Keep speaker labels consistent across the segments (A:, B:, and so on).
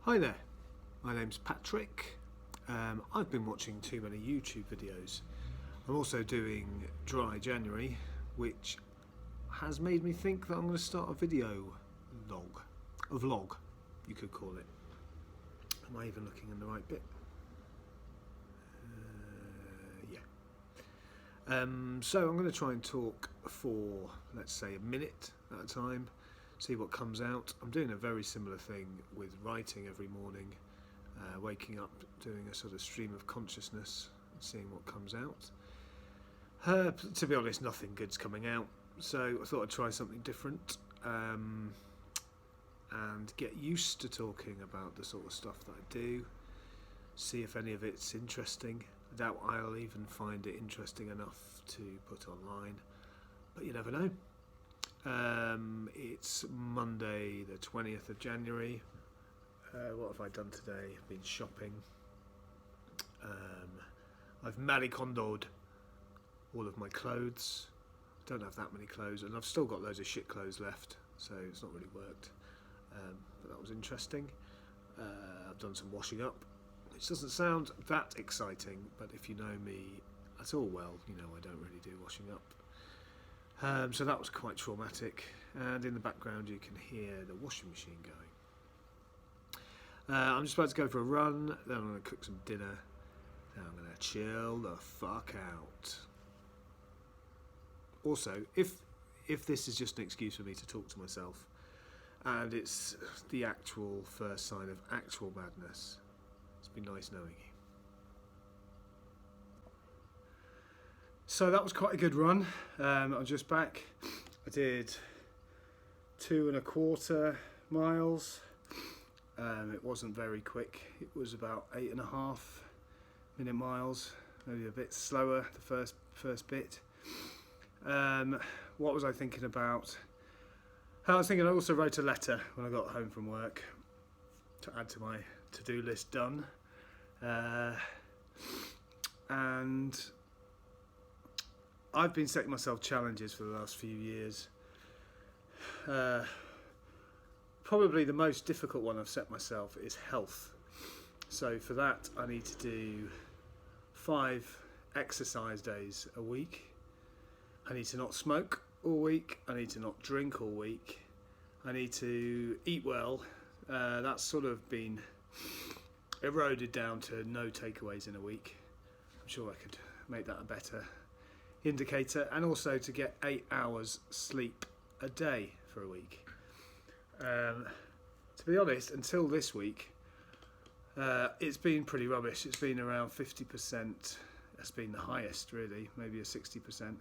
A: Hi there, my name's Patrick. I've been watching too many YouTube videos. I'm also doing Dry January, which has made me think that I'm going to start a video vlog, you could call it. Am I even looking in the right bit? Yeah. So I'm going to try and talk for, let's say, a minute at a time. See what comes out. I'm doing a very similar thing with writing every morning, waking up, doing a sort of stream of consciousness and seeing what comes out. To be honest, nothing good's coming out, so I thought I'd try something different and get used to talking about the sort of stuff that I do, see if any of it's interesting. I doubt I'll even find it interesting enough to put online, but you never know. It's Monday the 20th of January. What have I done today? I've been shopping. I've Marie Kondo'd all of my clothes. I don't have that many clothes, and I've still got loads of shit clothes left, so it's not really worked. But that was interesting. I've done some washing up, which doesn't sound that exciting, but if you know me at all well, you know I don't really do washing up. So that was quite traumatic, and in the background you can hear the washing machine going. I'm just about to go for a run, then I'm going to cook some dinner, then I'm going to chill the fuck out. Also, if this is just an excuse for me to talk to myself, and it's the actual first sign of actual madness, it's been nice knowing you. So that was quite a good run. I'm just back. I did 2.25 miles. It wasn't very quick. It was about 8.5 minute miles, maybe a bit slower the first bit. What was I thinking about? I was thinking I also wrote a letter when I got home from work to add to my to-do list done. And I've been setting myself challenges for the last few years. Probably the most difficult one I've set myself is health. So for that I need to do 5 exercise days a week. I need to not smoke all week. I need to not drink all week. I need to eat well. That's sort of been eroded down to no takeaways in a week. I'm sure I could make that a better indicator, and also to get 8 hours sleep a day for a week. To be honest, until this week, it's been pretty rubbish. It's been around 50%. That's been the highest, really, maybe a 60%.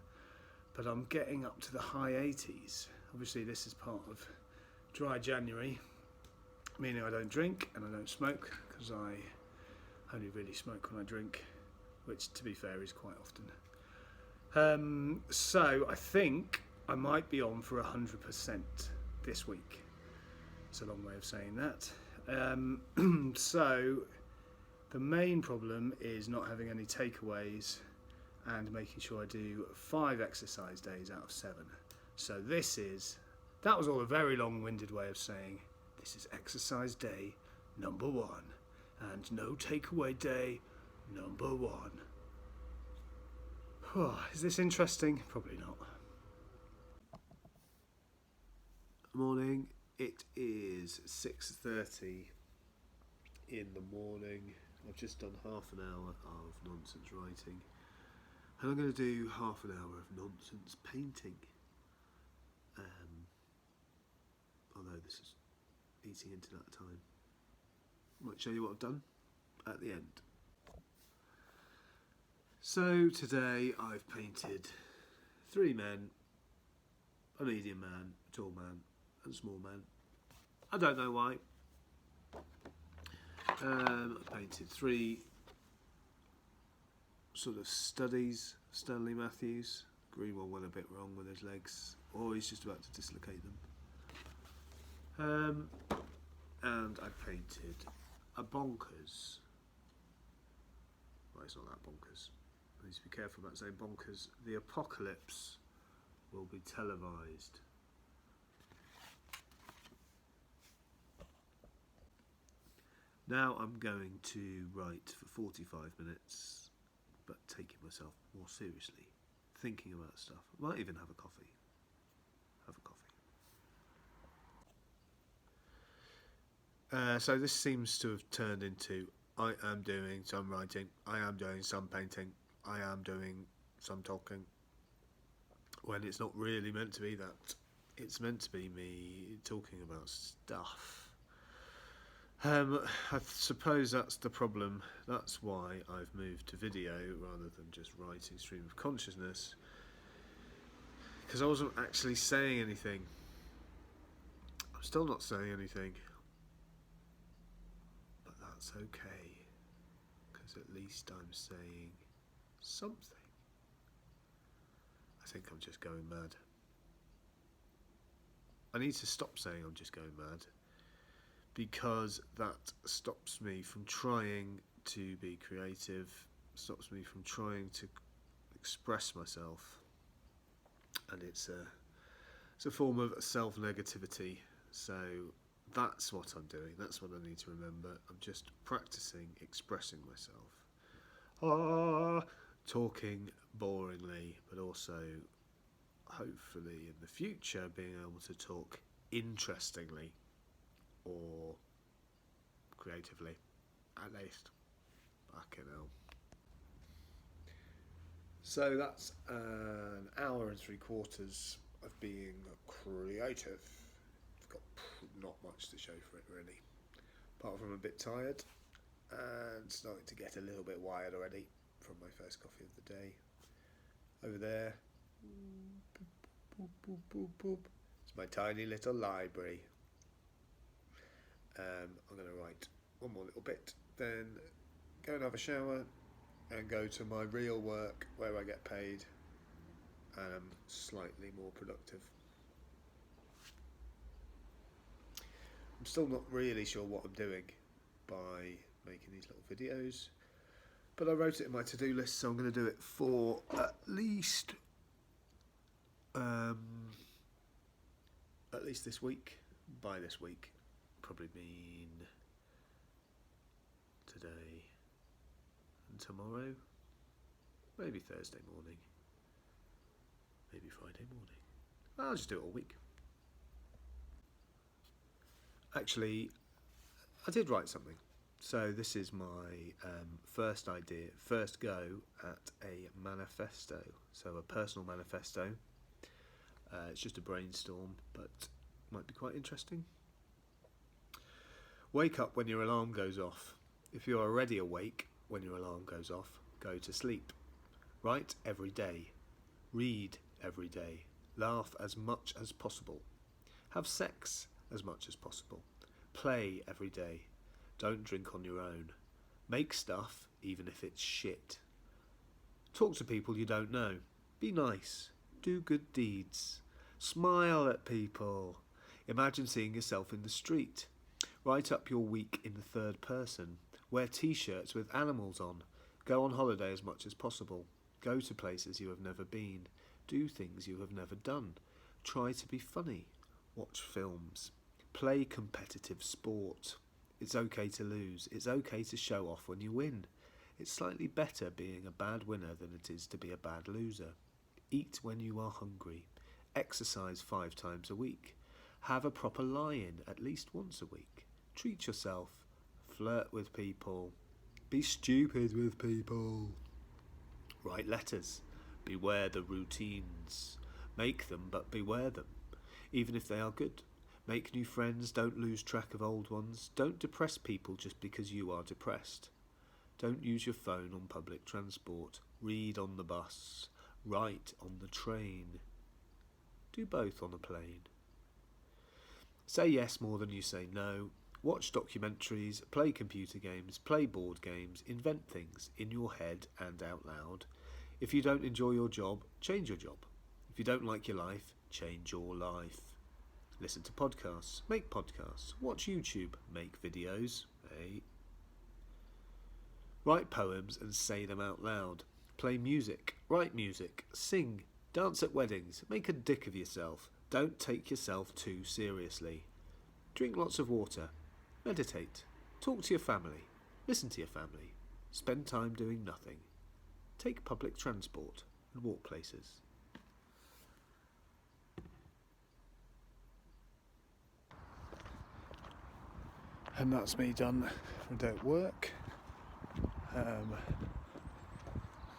A: But I'm getting up to the high 80s. Obviously, this is part of Dry January, meaning I don't drink and I don't smoke, because I only really smoke when I drink, which, to be fair, is quite often. So I think I might be on for 100% this week. It's a long way of saying that. So the main problem is not having any takeaways and making sure I do 5 exercise days out of 7. So that was all a very long-winded way of saying this is exercise day number 1 and no takeaway day number 1. Oh, is this interesting? Probably not. Morning. It is 6:30 in the morning. I've just done half an hour of nonsense writing, and I'm going to do half an hour of nonsense painting. Although this is eating into that time. I might show you what I've done at the end. So today I've painted 3 men, a medium man, a tall man and a small man. I don't know why. I painted 3 sort of studies, Stanley Matthews. Green one went a bit wrong with his legs, or he's just about to dislocate them. And I painted a bonkers. Well, it's not that bonkers. I need to be careful about saying bonkers. The apocalypse will be televised. Now I'm going to write for 45 minutes, but taking myself more seriously, thinking about stuff. I might even have a coffee. So this seems to have turned into I am doing some writing, I am doing some painting, I am doing some talking, when it's not really meant to be that. It's meant to be me talking about stuff. I suppose that's the problem. That's why I've moved to video rather than just writing stream of consciousness, because I wasn't actually saying anything. I'm still not saying anything, but that's okay, because at least I'm saying something. I think I'm just going mad. I need to stop saying I'm just going mad, because that stops me from trying to be creative, stops me from trying to express myself, and it's a form of self-negativity. So that's what I'm doing, that's what I need to remember. I'm just practicing expressing myself, talking boringly, but also hopefully in the future being able to talk interestingly or creatively, at least. Fucking hell. So that's an hour and 3/4 of being creative. I've got not much to show for it really, apart from a bit tired and starting to get a little bit wired already from my first coffee of the day. Over there, it's my tiny little library. I'm going to write one more little bit, then go and have a shower and go to my real work where I get paid and I'm slightly more productive. I'm still not really sure what I'm doing by making these little videos, but I wrote it in my to-do list, so I'm going to do it for at least this week. By this week, probably mean today and tomorrow, maybe Thursday morning, maybe Friday morning. I'll just do it all week. Actually, I did write something. So this is my first go at a manifesto. So a personal manifesto. It's just a brainstorm, but might be quite interesting. Wake up when your alarm goes off. If you are already awake when your alarm goes off, go to sleep. Write every day. Read every day. Laugh as much as possible. Have sex as much as possible. Play every day. Don't drink on your own. Make stuff, even if it's shit. Talk to people you don't know. Be nice. Do good deeds. Smile at people. Imagine seeing yourself in the street. Write up your week in the third person. Wear t-shirts with animals on. Go on holiday as much as possible. Go to places you have never been. Do things you have never done. Try to be funny. Watch films. Play competitive sport. It's okay to lose. It's okay to show off when you win. It's slightly better being a bad winner than it is to be a bad loser. Eat when you are hungry. Exercise 5 times a week. Have a proper lie-in at least once a week. Treat yourself. Flirt with people. Be stupid with people. Write letters. Beware the routines. Make them, but beware them, even if they are good. Make new friends, don't lose track of old ones. Don't depress people just because you are depressed. Don't use your phone on public transport. Read on the bus. Write on the train. Do both on a plane. Say yes more than you say no. Watch documentaries, play computer games, play board games, invent things in your head and out loud. If you don't enjoy your job, change your job. If you don't like your life, change your life. Listen to podcasts, make podcasts, watch YouTube, make videos. Hey. Write poems and say them out loud. Play music, write music, sing, dance at weddings, make a dick of yourself. Don't take yourself too seriously. Drink lots of water. Meditate. Talk to your family. Listen to your family. Spend time doing nothing. Take public transport and walk places. And that's me done for a day at work.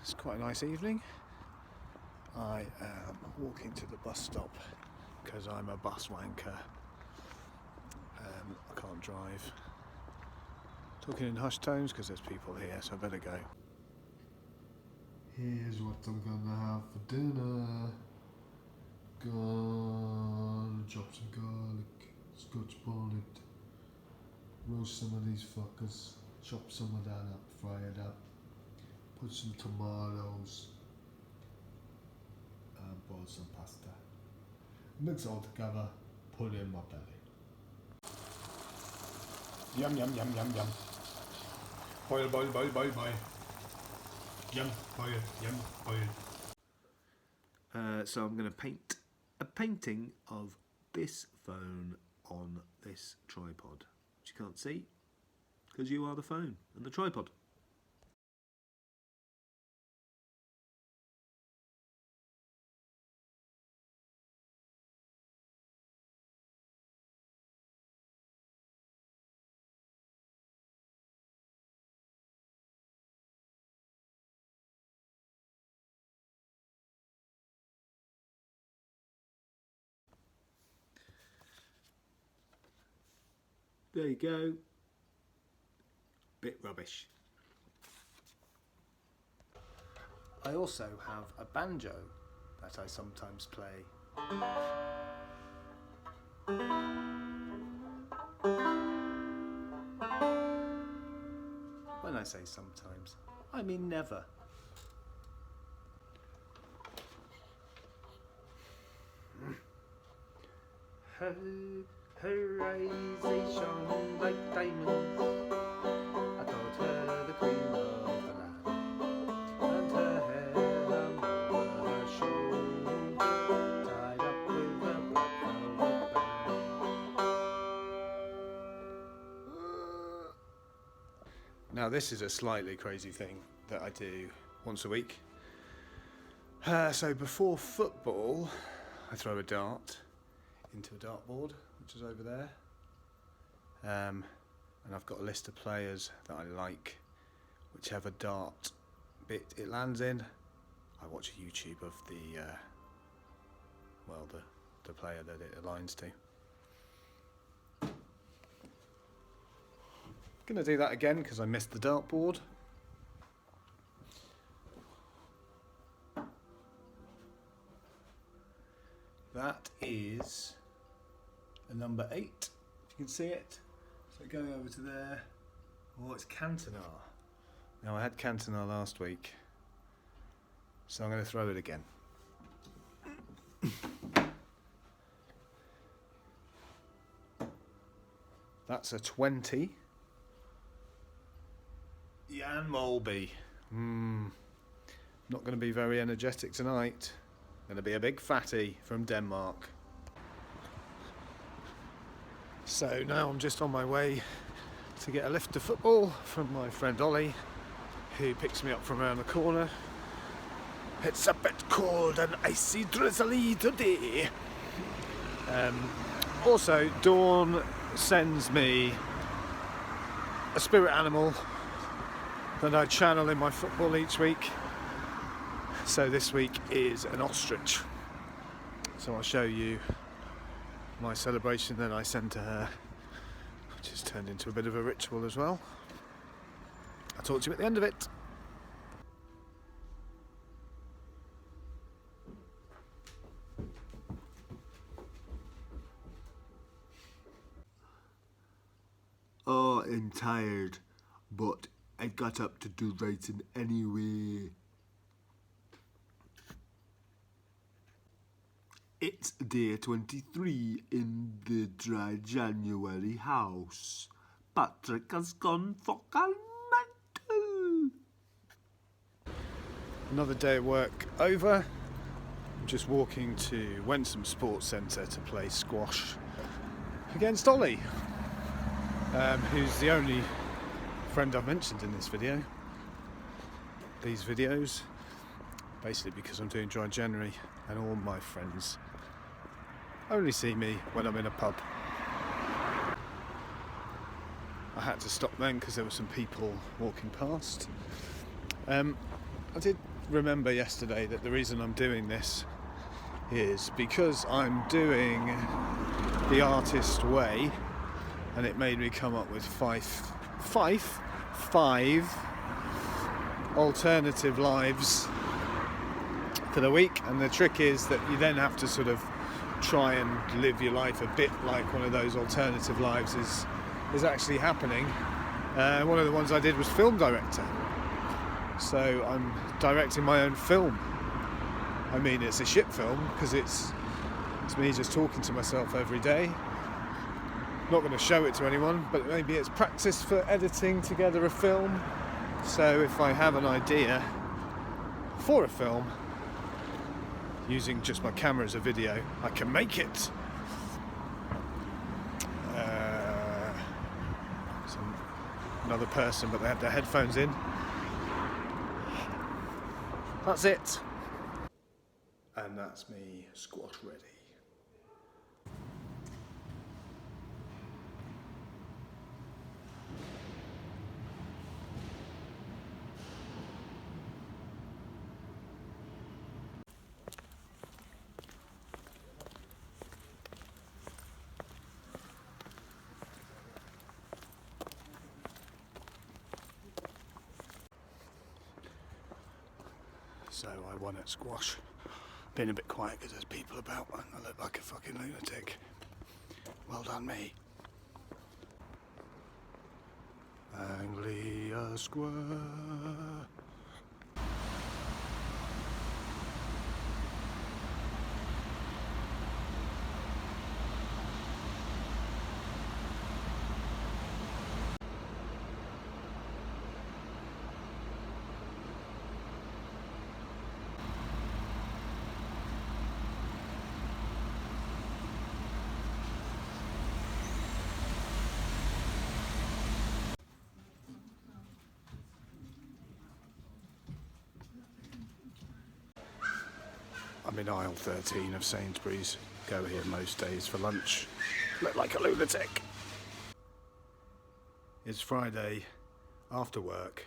A: It's quite a nice evening. I am walking to the bus stop because I'm a bus wanker. I can't drive. Talking in hushed tones because there's people here, so I better go. Here's what I'm gonna have for dinner. Gonna chop some garlic, scotch bonnet, roast some of these fuckers, chop some of that up, fry it up, put some tomatoes, and boil some pasta. Mix it all together, put it in my belly. Yum, yum, yum, yum, yum. Boil, boil, boil, boil, boil. Yum, boil, yum, boil. So I'm going to paint a painting of this phone on this tripod, which you can't see because you are the phone and the tripod. There you go. Bit rubbish. I also have a banjo that I sometimes play. When I say sometimes, I mean never. Her eyes, they shone like diamonds. I thought her the queen of the land, and her hair over her shoulder, tied up with a black velvet band. Now this is a slightly crazy thing that I do once a week. So before football, I throw a dart into a dartboard, which is over there, and I've got a list of players that I like. Whichever dart bit it lands in, I watch a YouTube of the the player that it aligns to. Gonna do that again because I missed the dartboard. That is a number 8, if you can see it. So going over to there. Oh, it's Cantona. Now I had Cantona last week, so I'm going to throw it again. That's a 20. Jan Molby. Not going to be very energetic tonight. Going to be a big fatty from Denmark. So now I'm just on my way to get a lift to football from my friend Ollie, who picks me up from around the corner. It's a bit cold and icy drizzly today. Also, Dawn sends me a spirit animal that I channel in my football each week. So this week is an ostrich. So I'll show you my celebration that I send to her, which has turned into a bit of a ritual as well. I'll talk to you at the end of it. Oh, I'm tired, but I got up to do writing anyway. It's day 23 in the dry January house. Patrick has gone fucking mental. Another day at work over. I'm just walking to Wensum Sports Centre to play squash against Ollie. who's the only friend I've mentioned in this video, these videos, basically because I'm doing Dry January and all my friends only see me when I'm in a pub. I had to stop then because there were some people walking past. I did remember yesterday that the reason I'm doing this is because I'm doing the artist way, and it made me come up with five alternative lives for the week. And the trick is that you then have to sort of try and live your life a bit like one of those alternative lives is actually happening. One of the ones I did was film director, so I'm directing my own film. I mean, it's a shit film because it's me just talking to myself every day. Not going to show it to anyone, but maybe it's practice for editing together a film. So if I have an idea for a film, using just my camera as a video, I can make it. Another person, but they had their headphones in. That's it. And that's me squat ready. So I won at squash. Been a bit quiet because there's people about and I look like a fucking lunatic. Well done me. Anglia Square. I'm in aisle 13 of Sainsbury's. Go here most days for lunch. Look like a lunatic. It's Friday after work.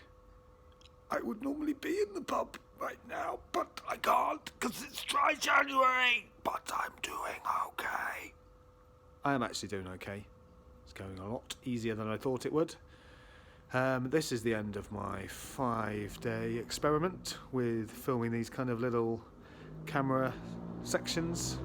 A: I would normally be in the pub right now, but I can't because it's Dry January. But I'm doing okay. I am actually doing okay. It's going a lot easier than I thought it would. This is the end of my 5-day experiment with filming these kind of little camera sections